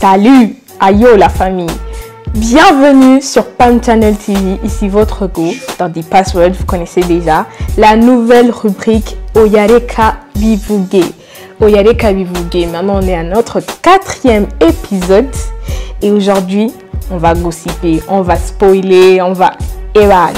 Salut, ayo la famille. Bienvenue sur Pam Channel TV, ici votre go dans des passwords, vous connaissez déjà la nouvelle rubrique Oyareka Bivuge. Oyareka Bivuge, maintenant on est à notre 4e épisode et aujourd'hui on va gossiper, on va spoiler, on va Evan.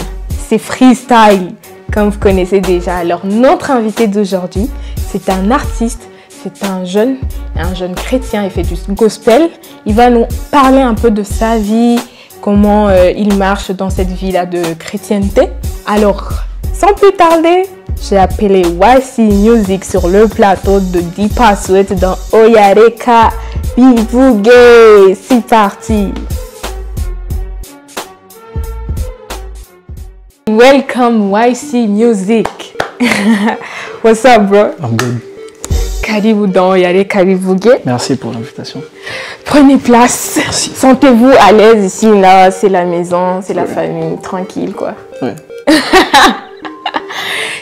C'est freestyle comme vous connaissez déjà. Alors notre invité d'aujourd'hui, c'est un artiste. C'est un jeune chrétien, il fait du gospel. Il va nous parler un peu de sa vie, comment il marche dans cette vie-là de chrétienté. Alors, sans plus tarder, j'ai appelé YC Music sur le plateau de Deep Password dans Oyareka Bivuge. C'est parti! Welcome YC Music. What's up, bro? I'm good. Karibu dans Oyareka Bivuge. Merci pour l'invitation. Prenez place. Merci. Sentez-vous à l'aise ici, là, c'est la maison, c'est la famille, tranquille, quoi. Ouais.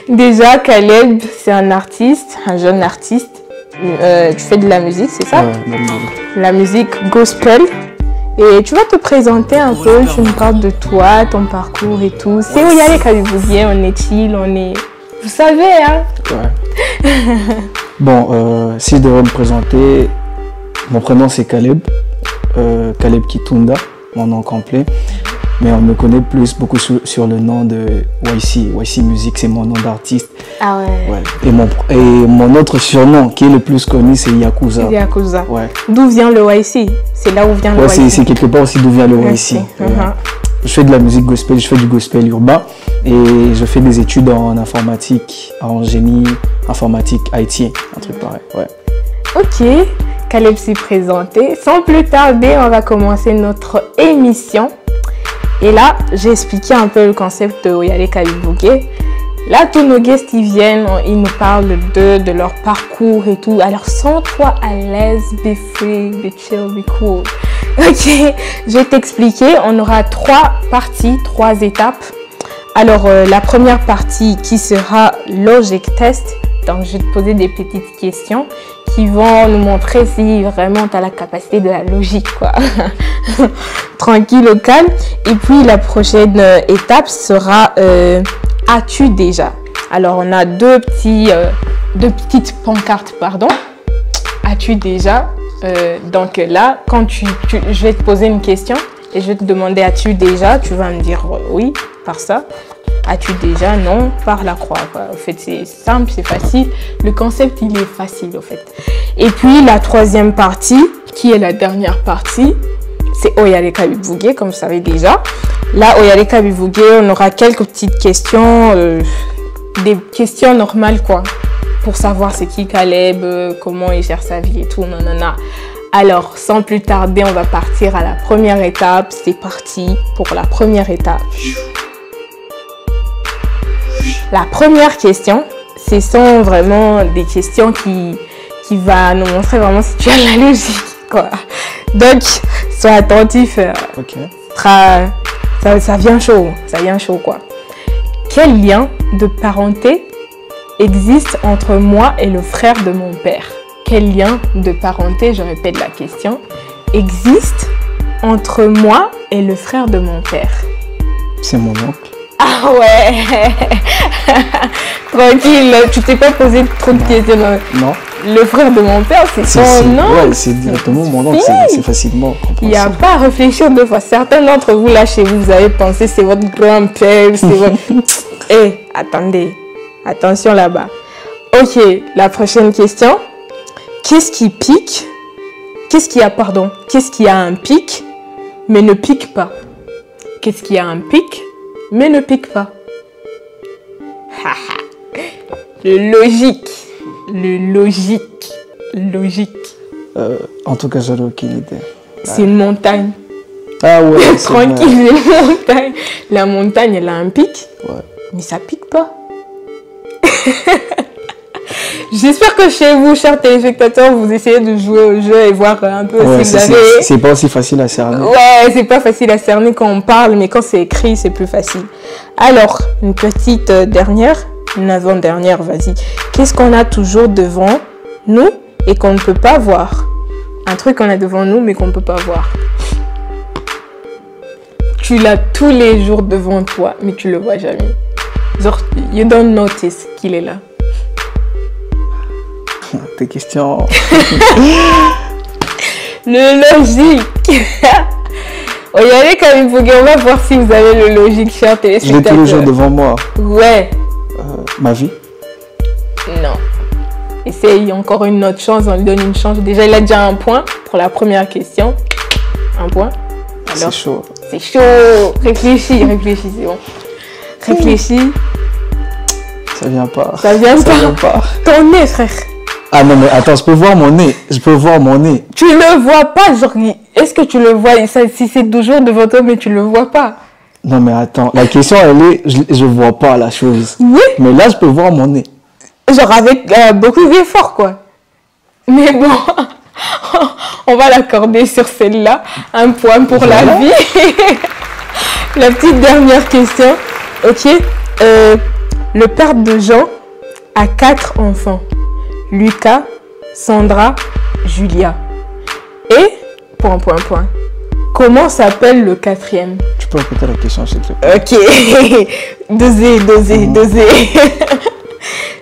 Déjà, Caleb, c'est un artiste, un jeune artiste. Tu fais de la musique, c'est ça? Ouais, la musique gospel. Et tu vas te présenter un peu, tu me parles de toi, ton parcours et tout. C'est Oyareka Bivuge, on est chill, on est... Vous savez, hein? Ouais. Bon, si je devais me présenter, mon prénom c'est Caleb, Caleb Kitunda, mon nom complet, mais on me connaît beaucoup sur le nom de YC Music, c'est mon nom d'artiste. Ah ouais. Et mon autre surnom qui est le plus connu c'est Yakuza. Yakuza. Ouais. D'où vient le YC? C'est là où vient le YC? Ouais, c'est quelque part aussi d'où vient le YC. Je fais de la musique gospel, je fais du gospel urbain et je fais des études en informatique, en génie informatique, IT, un truc pareil. Ouais. Ok, Caleb s'est présenté. Sans plus tarder, on va commencer notre émission. Et là, j'ai expliqué un peu le concept de Oyareka Bivuge. Là, tous nos guests, ils viennent, ils nous parlent de leur parcours et tout. Alors, sens-toi à l'aise, be free, be chill, be cool. Ok, je vais t'expliquer. On aura 3 parties, 3 étapes. Alors, la première partie qui sera logic test. Donc, je vais te poser des petites questions qui vont nous montrer si vraiment tu as la capacité de la logique, quoi. Tranquille, au calme. Et puis, la prochaine étape sera as-tu déjà? Alors, on a deux petites pancartes, pardon. As-tu déjà? Donc là, quand je vais te poser une question et je vais te demander as-tu déjà? Tu vas me dire oui, par ça. As-tu déjà? Non, par la croix. En fait, c'est simple, c'est facile. Le concept, il est facile, en fait. Et puis, la troisième partie, qui est la dernière partie, c'est Oyareka Bivuge, comme vous savez déjà. Là, Oyareka Bivuge, on aura quelques petites questions, des questions normales, quoi, pour savoir c'est qui Caleb, comment il gère sa vie et tout, nanana. Alors, sans plus tarder, on va partir à la première étape. C'est parti pour la première étape. La première question, ce sont vraiment des questions qui va nous montrer vraiment si tu as la logique, quoi. Donc, sois attentif. Ok. Ça vient chaud, quoi. Quel lien de parenté existe entre moi et le frère de mon père? Quel lien de parenté, je répète la question, existe entre moi et le frère de mon père? C'est mon oncle. Ah ouais. Tranquille, tu t'es pas posé trop de questions. Non. Le frère de mon père, c'est son oncle. Ouais, c'est directement mon oncle, c'est facilement compréhensible. Il n'y a pas à réfléchir deux fois. Certains d'entre vous, là, chez vous, vous avez pensé c'est votre grand-père, c'est votre... Eh, attendez. Attention là-bas. Ok, la prochaine question. Qu'est-ce qui pique? Qu'est-ce qui a un pic, mais ne pique pas? Qu'est-ce qui a un pic, mais ne pique pas? Le logique. En tout cas, j'aurais aucune idée. C'est une montagne. Ah ouais, tranquille, c'est une montagne. La montagne, elle a un pic, ouais, mais ça pique pas. J'espère que chez vous, chers téléspectateurs, vous essayez de jouer au jeu et voir un peu si vous avez... C'est pas aussi facile à cerner. Ouais, c'est pas facile à cerner quand on parle, mais quand c'est écrit, c'est plus facile. Alors, une petite dernière, une avant-dernière, vas-y. Qu'est-ce qu'on a toujours devant nous et qu'on ne peut pas voir? Un truc qu'on a devant nous, mais qu'on ne peut pas voir. Tu l'as tous les jours devant toi, mais tu le vois jamais. Genre, you don't notice qu'il est là. Tes questions. Le logique. Regardez comme il faut qu'on va voir si vous avez le logique, cher Je l'ai téléspectateur. tous les jours devant moi. Ouais. Ma vie. Non. Essaye encore une autre chance, on lui donne une chance. Déjà, il a déjà un point pour la première question. Un point. C'est chaud. C'est chaud. Réfléchis, c'est bon. Réfléchis. Ça vient pas. Ça vient pas. Ton nez, frère. Ah non, mais attends, je peux voir mon nez. Je peux voir mon nez. Tu le vois pas, genre, est-ce que tu le vois si c'est toujours devant toi, mais tu le vois pas? Non, mais attends, la question, elle est, je vois pas la chose. Oui. Mais là, je peux voir mon nez. Genre avec beaucoup d'efforts, quoi. Mais bon, on va l'accorder sur celle-là. Un point pour la vie. La petite dernière question. Ok. Le père de Jean a 4 enfants. Lucas, Sandra, Julia. Et, point. Comment s'appelle le 4e? Tu peux répéter la question, s'il te plaît. Ok. Dosez.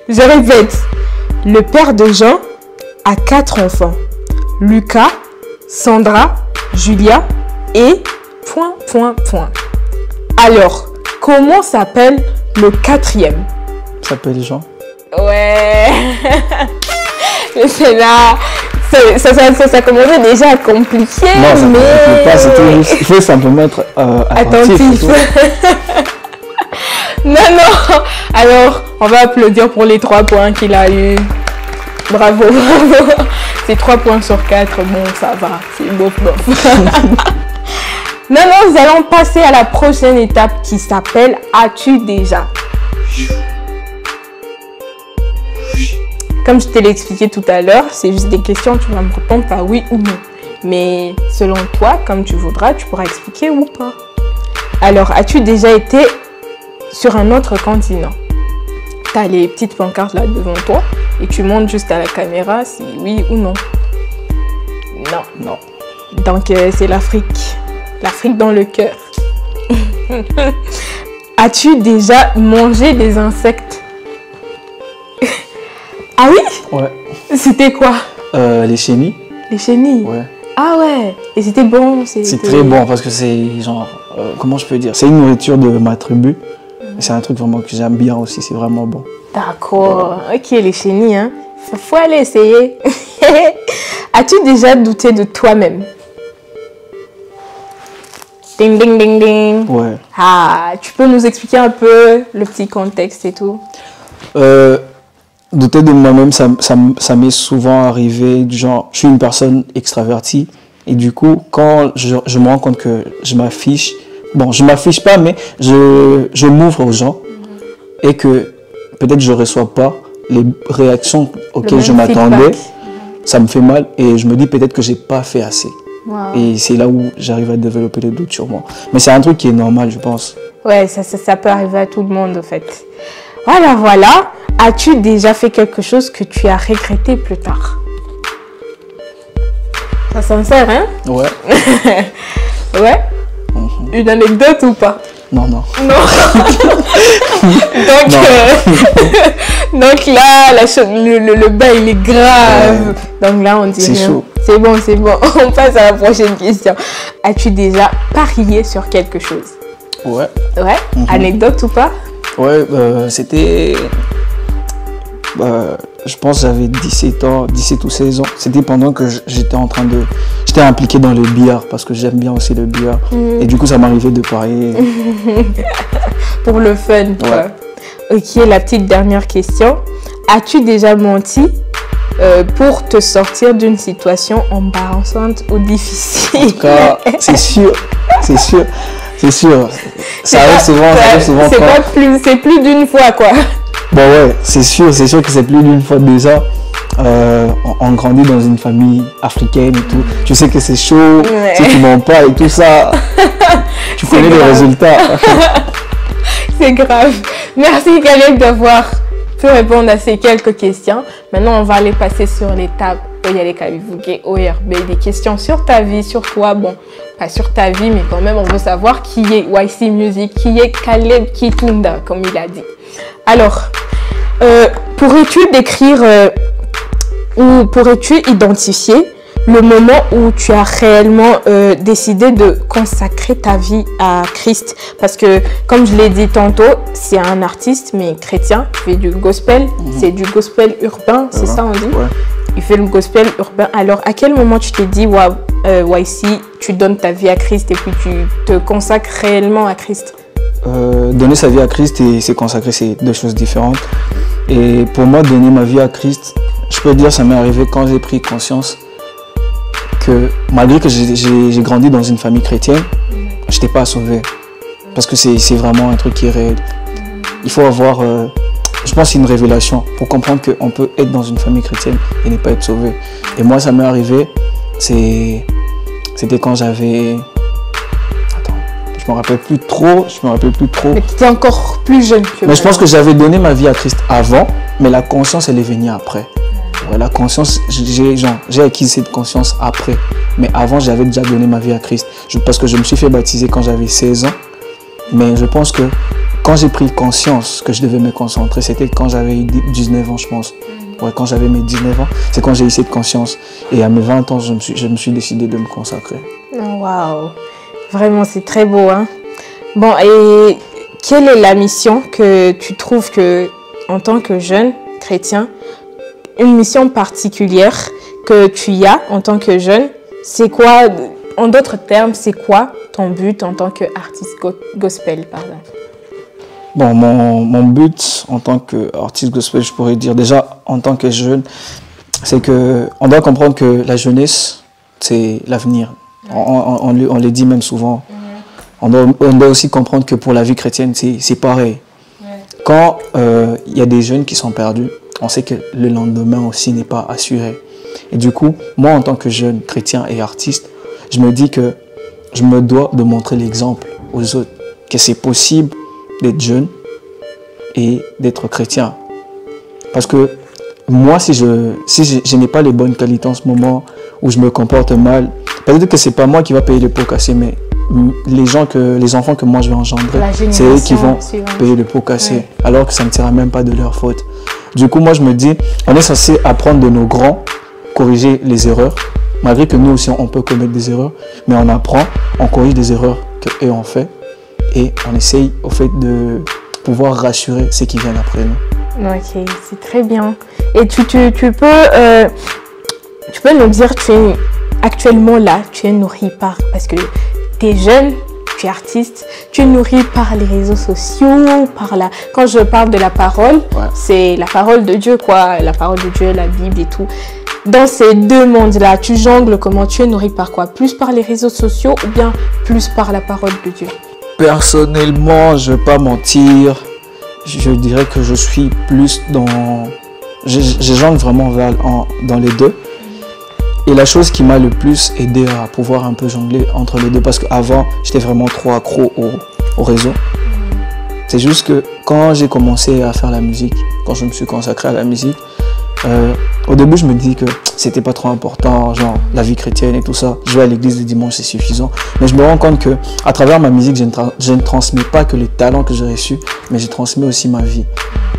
Je répète. Le père de Jean a 4 enfants. Lucas, Sandra, Julia et... point. Alors, comment s'appelle le 4e? Ça s'appelle Jean. Ouais. Mais c'est là... Ça commençait déjà à compliquer. Non, ça ne complique pas, c'était juste... Il faut simplement être attentif. Non. Alors, on va applaudir pour les 3 points qu'il a eu. Bravo. C'est 3 points sur 4. Bon, ça va. C'est bof. Non, nous allons passer à la prochaine étape qui s'appelle « As-tu déjà ?» Comme je te l'ai expliqué tout à l'heure, c'est juste des questions, tu vas me répondre par oui ou non. Mais selon toi, comme tu voudras, tu pourras expliquer ou pas. Alors, as-tu déjà été sur un autre continent? Tu as les petites pancartes là devant toi et tu montres juste à la caméra si oui ou non. Non. Donc, c'est l'Afrique. L'Afrique dans le cœur. As-tu déjà mangé des insectes? Ah oui? Ouais. C'était quoi? Les chenilles. Les chenilles? Ouais. Ah ouais. Et c'était bon? C'est très bon parce que c'est genre... comment je peux dire? C'est une nourriture de ma tribu. C'est un truc vraiment que j'aime bien aussi. C'est vraiment bon. D'accord. Ok, les chenilles, hein. Faut aller essayer. As-tu déjà douté de toi-même? Ding, ding, ding, ding. Ouais. Ah, tu peux nous expliquer un peu le petit contexte et tout? Douter de moi-même, ça m'est souvent arrivé, du genre, je suis une personne extravertie, et du coup, quand je me rends compte que je m'affiche, bon, je m'affiche pas, mais je m'ouvre aux gens, et que peut-être je reçois pas les réactions auxquelles je m'attendais, ça me fait mal, et je me dis peut-être que j'ai pas fait assez. Wow. Et c'est là où j'arrive à développer des doutes sur moi. Mais c'est un truc qui est normal, je pense. Ouais, ça peut arriver à tout le monde, en fait. Voilà. As-tu déjà fait quelque chose que tu as regretté plus tard? Ça sincère, hein? Ouais. Ouais? Une anecdote ou pas? Non. Donc là, le bas, il est grave. Donc là, on dit c'est rien. chaud. C'est bon. On passe à la prochaine question. As-tu déjà parié sur quelque chose? Ouais. Ouais? Anecdote ou pas? Ouais, c'était... je pense que j'avais 17 ou 16 ans. C'était pendant que j'étais impliqué dans le billard parce que j'aime bien aussi le billard. Et du coup, ça m'arrivait de parier. Pour le fun, quoi. Ouais. Ok, la petite dernière question. As-tu déjà menti pour te sortir d'une situation embarrassante ou difficile? En tout cas, c'est sûr. Ça arrive souvent. C'est plus d'une fois, quoi. Bon ouais, c'est sûr que c'est plus d'une fois déjà. On grandit dans une famille africaine et tout. Tu sais que c'est chaud, Ouais. si tu mens pas et tout ça, tu connais les résultats. C'est grave. Merci Caleb d'avoir pu répondre à ces quelques questions. Maintenant, on va aller passer sur l'étape Oyale Kabivuke ORB, des questions sur ta vie, sur toi. Bon, pas sur ta vie, mais quand même, on veut savoir qui est YC Music, qui est Caleb Kitunda, comme il a dit. Alors, pourrais-tu décrire ou pourrais-tu identifier le moment où tu as réellement décidé de consacrer ta vie à Christ? Parce que, comme je l'ai dit tantôt, c'est un artiste, mais chrétien, il fait du gospel, c'est du gospel urbain, c'est ça on dit? Ouais. Il fait le gospel urbain. Alors, à quel moment tu t'es dit, waouh, YC, tu donnes ta vie à Christ et puis tu te consacres réellement à Christ? Donner sa vie à Christ et se consacrer, c'est deux choses différentes. Et pour moi, donner ma vie à Christ, je peux dire, ça m'est arrivé quand j'ai pris conscience que malgré que j'ai grandi dans une famille chrétienne, je n'étais pas sauvé. Parce que c'est vraiment un truc qui est réel. Il faut avoir, je pense, une révélation pour comprendre qu'on peut être dans une famille chrétienne et ne pas être sauvé. Et moi, ça m'est arrivé, c'était quand j'avais... Attends, je me rappelle plus trop. Mais tu étais encore plus jeune que Mais je pense que j'avais donné ma vie à Christ avant, mais la conscience, elle est venue après. Ouais, la conscience, j'ai acquis cette conscience après. Mais avant, j'avais déjà donné ma vie à Christ. Parce que je me suis fait baptiser quand j'avais 16 ans. Mais je pense que quand j'ai pris conscience que je devais me concentrer, c'était quand j'avais 19 ans, je pense. Ouais, quand j'avais mes 19 ans, c'est quand j'ai eu cette conscience. Et à mes 20 ans, je me suis décidé de me consacrer. Waouh! Vraiment, c'est très beau, hein? Bon, et quelle est la mission que tu trouves que, en tant que jeune chrétien, une mission particulière que tu as en tant que jeune, c'est quoi, en d'autres termes, c'est quoi ton but en tant qu'artiste gospel, par exemple? Bon, mon but en tant qu'artiste gospel, je pourrais dire déjà en tant que jeune, c'est qu'on doit comprendre que la jeunesse, c'est l'avenir. On le dit même souvent. On doit aussi comprendre que pour la vie chrétienne, c'est pareil. Quand il y a des jeunes qui sont perdus, on sait que le lendemain aussi n'est pas assuré. Et du coup, moi en tant que jeune chrétien et artiste, je me dis que je me dois de montrer l'exemple aux autres, que c'est possible d'être jeune et d'être chrétien. Parce que moi, si je n'ai pas les bonnes qualités en ce moment, où je me comporte mal, peut-être que c'est pas moi qui va payer les pots cassés, mais les enfants que moi je vais engendrer, c'est eux qui vont payer les pots cassés, alors que ça ne sera même pas de leur faute. Du coup, moi je me dis, on est censé apprendre de nos grands, corriger les erreurs, malgré que nous aussi on peut commettre des erreurs, mais on apprend, on corrige des erreurs qu'eux ont fait, et on essaye au fait de pouvoir rassurer ceux qui viennent après nous. Ok, c'est très bien. Et tu peux nous dire, actuellement là, tu es nourri par, parce que tu es jeune, tu es artiste, tu es nourri par les réseaux sociaux, quand je parle de la parole, c'est la parole de Dieu, quoi, la parole de Dieu, la Bible et tout. Dans ces deux mondes-là, tu jongles comment? Tu es nourri par quoi? Plus par les réseaux sociaux ou bien plus par la parole de Dieu? Personnellement, je ne vais pas mentir, je dirais que je suis plus dans... Je jongle vraiment dans les deux. Et la chose qui m'a le plus aidé à pouvoir un peu jongler entre les deux, parce qu'avant, j'étais vraiment trop accro au réseau. C'est juste que quand j'ai commencé à faire la musique, quand je me suis consacré à la musique, au début, je me dis que c'était pas trop important, genre la vie chrétienne et tout ça. Je vais à l'église le dimanche, c'est suffisant. Mais je me rends compte que à travers ma musique, je ne transmets pas que les talents que j'ai reçus, mais je transmets aussi ma vie.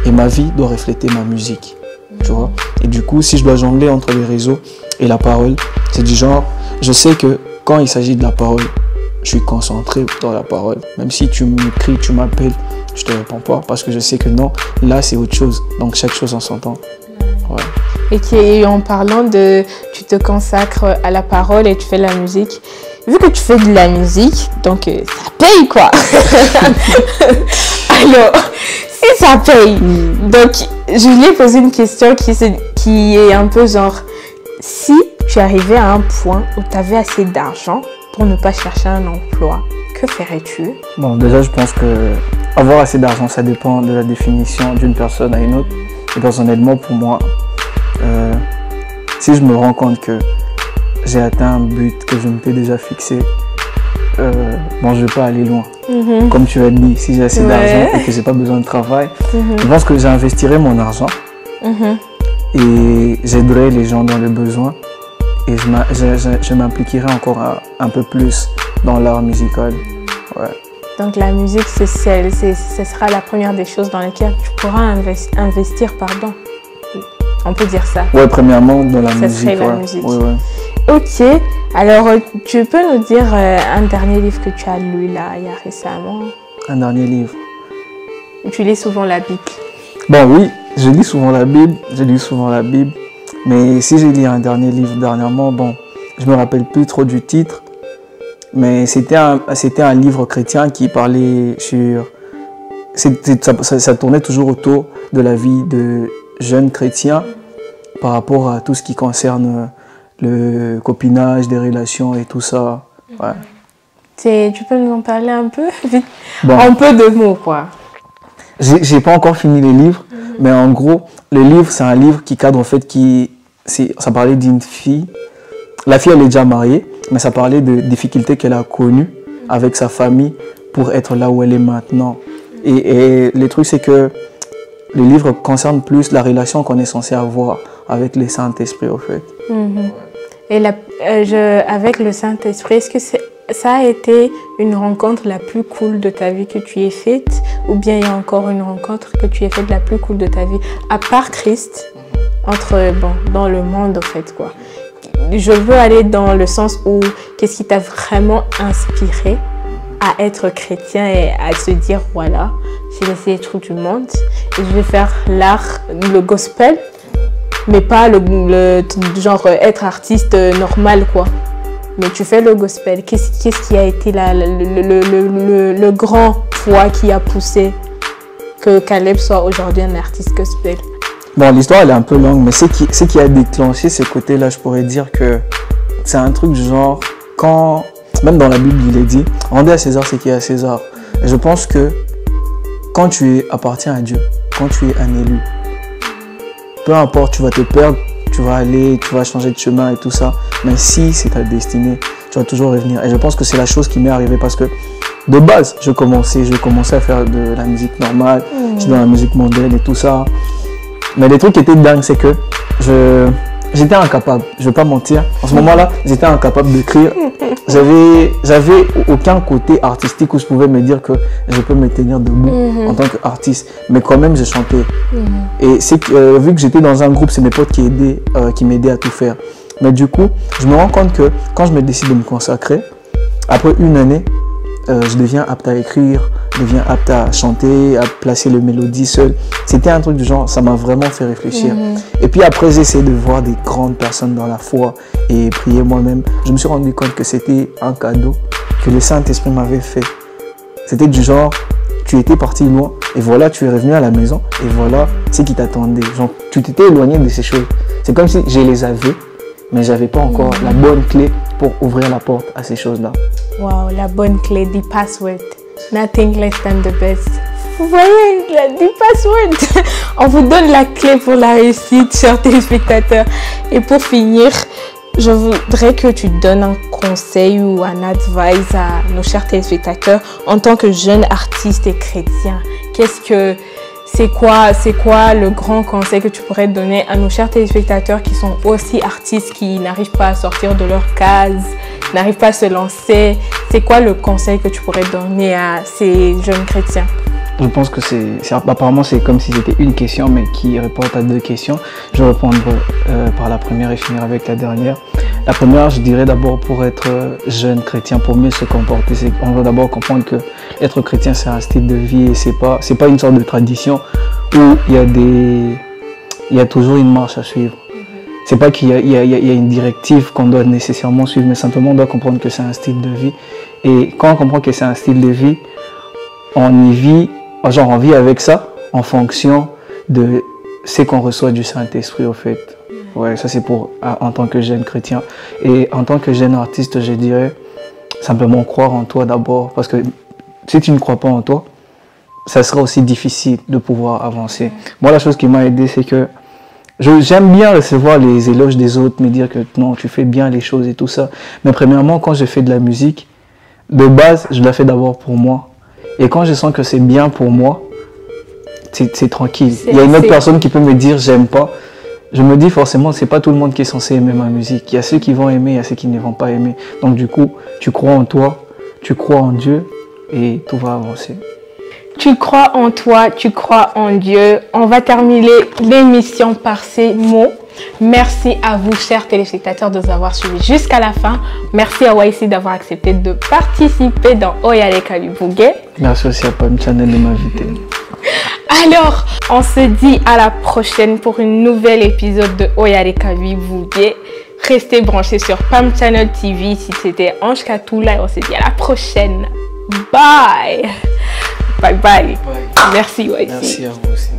Et ma vie doit refléter ma musique, tu vois. Et du coup, si je dois jongler entre les réseaux et la parole, c'est du genre, je sais que quand il s'agit de la parole, je suis concentré dans la parole. Même si tu m'écris, tu m'appelles, je te réponds pas parce que je sais que non, là c'est autre chose. Donc chaque chose en son temps. Ouais. Et en parlant de, tu te consacres à la parole et tu fais la musique. Vu que tu fais de la musique, donc ça paye quoi. Alors, si ça paye, donc je lui ai posé une question qui est un peu genre, si tu arrivais à un point où tu avais assez d'argent pour ne pas chercher un emploi, que ferais-tu? Bon, déjà je pense que avoir assez d'argent, ça dépend de la définition d'une personne à une autre. Et personnellement, pour moi, si je me rends compte que j'ai atteint un but que je m'étais déjà fixé, bon, je ne vais pas aller loin. Comme tu as dit, si j'ai assez d'argent et que je n'ai pas besoin de travail, je pense que j'investirai mon argent et j'aiderai les gens dans le besoin. Et je m'impliquerai encore un peu plus dans l'art musical. Ouais. Donc la musique, ce sera la première des choses dans lesquelles tu pourras investir, pardon. On peut dire ça. Ouais, premièrement dans la musique. Ça serait la musique. Ouais, ouais. Ok, alors tu peux nous dire un dernier livre que tu as lu là, il y a récemment? Un dernier livre. Tu lis souvent la Bible? Bon oui, je lis souvent la Bible, mais si j'ai lu un dernier livre dernièrement, bon, je me rappelle plus trop du titre, mais c'était un livre chrétien qui parlait sur... Ça tournait toujours autour de la vie de jeunes chrétiens par rapport à tout ce qui concerne le copinage, des relations et tout ça. Ouais. Tu peux nous en parler un peu vite? Bon. Un peu de mots, quoi. J'ai pas encore fini les livres, mais en gros, le livre, c'est un livre qui cadre en fait, ça parlait d'une fille. La fille, elle est déjà mariée, mais ça parlait de difficultés qu'elle a connues avec sa famille pour être là où elle est maintenant. Et le truc, c'est que le livre concerne plus la relation qu'on est censé avoir avec le Saint-Esprit, au fait. Et avec le Saint-Esprit, est-ce que ça a été une rencontre la plus cool de ta vie que tu aies faite, ou bien il y a encore une rencontre que tu aies faite la plus cool de ta vie, à part Christ, dans le monde, en fait, quoi. Je veux aller dans le sens où, qu'est-ce qui t'a vraiment inspiré à être chrétien et à se dire, voilà, j'ai laissé les trucs du monde et je vais faire l'art, le gospel, mais pas genre être artiste normal, quoi. Mais tu fais le gospel. Qu'est-ce qui a été le grand poids qui a poussé que Caleb soit aujourd'hui un artiste gospel? Bon, l'histoire elle est un peu longue, mais ce qui a déclenché ce côté-là, je pourrais dire que c'est un truc du genre, même dans la Bible il est dit, rendez à César ce qui est à César. Et je pense que quand tu appartiens à Dieu, quand tu es un élu, peu importe, tu vas te perdre, tu vas changer de chemin et tout ça, mais si c'est ta destinée, tu vas toujours revenir. Et je pense que c'est la chose qui m'est arrivée parce que de base, je commençais à faire de la musique normale, j'étais dans la musique mondaine et tout ça. Mais le truc qui était dingue, c'est que j'étais incapable, je ne vais pas mentir. En ce moment-là, j'étais incapable d'écrire. J'avais aucun côté artistique où je pouvais me dire que je peux me tenir debout en tant qu'artiste. Mais quand même, je chantais. Et vu que j'étais dans un groupe, c'est mes potes qui m'aidaient à tout faire. Mais du coup, je me rends compte que quand je me décide de me consacrer, après une année, je deviens apte à écrire, je deviens apte à chanter, à placer les mélodies seul. C'était un truc du genre, ça m'a vraiment fait réfléchir. Et puis après, j'ai essayé de voir des grandes personnes dans la foi et prier moi-même. Je me suis rendu compte que c'était un cadeau que le Saint-Esprit m'avait fait. C'était du genre, tu étais parti loin et voilà, tu es revenu à la maison et voilà ce qui t'attendait. Genre, tu t'étais éloigné de ces choses. C'est comme si je les avais, mais je n'avais pas encore la bonne clé pour ouvrir la porte à ces choses-là. Wow, la bonne clé, the password. Nothing less than the best. Vous voyez, the password. On vous donne la clé pour la réussite, chers téléspectateurs. Et pour finir, je voudrais que tu donnes un conseil ou un advice à nos chers téléspectateurs en tant que jeune artiste et chrétien. C'est quoi le grand conseil que tu pourrais donner à nos chers téléspectateurs qui sont aussi artistes, qui n'arrivent pas à sortir de leur case, n'arrivent pas à se lancer? C'est quoi le conseil que tu pourrais donner à ces jeunes chrétiens? Je pense que apparemment c'est comme si c'était une question mais qui répond à deux questions. Je vais répondre par la première et finir avec la dernière. La première, je dirais d'abord pour être jeune chrétien, pour mieux se comporter, on doit d'abord comprendre que être chrétien c'est un style de vie et c'est pas une sorte de tradition où il y a toujours une marche à suivre. C'est pas qu'il y a une directive qu'on doit nécessairement suivre, mais simplement on doit comprendre que c'est un style de vie. Et quand on comprend que c'est un style de vie, on vit avec ça en fonction de ce qu'on reçoit du Saint-Esprit, au fait. Ouais, ça c'est en tant que jeune chrétien. Et en tant que jeune artiste, je dirais simplement croire en toi d'abord. Parce que si tu ne crois pas en toi, ça sera aussi difficile de pouvoir avancer. Moi, la chose qui m'a aidé, c'est que j'aime bien recevoir les éloges des autres, me dire que non, tu fais bien les choses et tout ça. Mais premièrement, quand je fais de la musique, de base, je la fais d'abord pour moi. Et quand je sens que c'est bien pour moi, c'est tranquille. Il y a une autre personne qui peut me dire j'aime pas. je me dis forcément, c'est pas tout le monde qui est censé aimer ma musique. Il y a ceux qui vont aimer, il y a ceux qui ne vont pas aimer. Donc du coup, tu crois en toi, tu crois en Dieu et tout va avancer. Tu crois en toi, tu crois en Dieu. On va terminer l'émission par ces mots. Merci à vous, chers téléspectateurs, de nous avoir suivis jusqu'à la fin. Merci à YC d'avoir accepté de participer dans Oyale Kalibougué. Merci aussi à Pam Channel de m'inviter. Alors, on se dit à la prochaine pour un nouvel épisode de Oyale Kalibougué. Restez branchés sur Pam Channel TV. Si c'était Ange Katoula, on se dit à la prochaine. Bye. Bye bye. Merci YC. Merci à vous aussi.